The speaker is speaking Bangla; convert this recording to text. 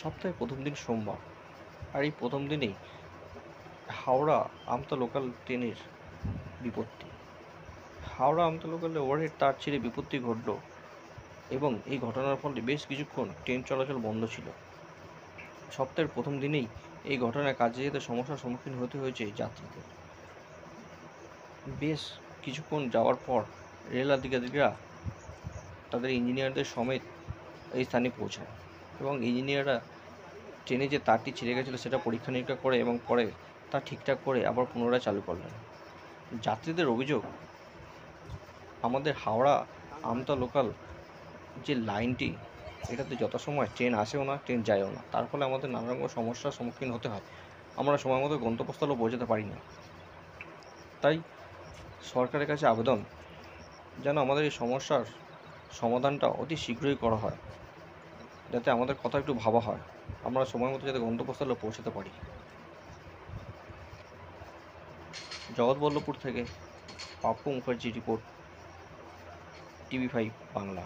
সপ্তাহের প্রথম দিন সোমবার, আর এই প্রথম দিনেই হাওড়া আমতা লোকাল ট্রেনের বিপত্তি। হাওড়া আমতা লোকালে ওভারহেড তার ছিঁড়ে বিপত্তি ঘটল এবং এই ঘটনার ফলে বেশ কিছুক্ষণ ট্রেন চলাচল বন্ধ ছিল। সপ্তাহের প্রথম দিনেই এই ঘটনায় কাজে যেতে সমস্যার সম্মুখীন হতে হয়েছে যাত্রীদের। বেশ কিছুক্ষণ যাওয়ার পর রেল আধিকারিকরা তাদের ইঞ্জিনিয়ারদের সমেত এই স্থানে পৌঁছায় এবং ইঞ্জিনিয়াররা ট্রেনে যে তারটি ছিঁড়ে গেছিলো সেটা পরীক্ষা নিরীক্ষা করে এবং পরে তা ঠিকঠাক করে আবার পুনরায় চালু করলেন। যাত্রীদের অভিযোগ, আমাদের হাওড়া আমতা লোকাল যে লাইনটি, এটাতে যথাসময় ট্রেন আসেও না, ট্রেন যায়ও না, তার ফলে আমাদের নানা রকম সমস্যার সম্মুখীন হতে হয়। আমরা সময় মতো গন্তব্যস্থলেও পৌঁছাতে পারি না। তাই সরকারের কাছে আবেদন, যেন আমাদের এই সমস্যার সমাধানটা অতি শীঘ্রই করা হয়, যাতে আমাদের কথা একটু ভাবা হয়, আমরা সময় মতো যাতে গন্তব্যস্থলে পৌঁছাতে পারি। জগৎবল্লভপুর থেকে পাপ্পু মুখার্জি রিপোর্ট, টিভি5 বাংলা।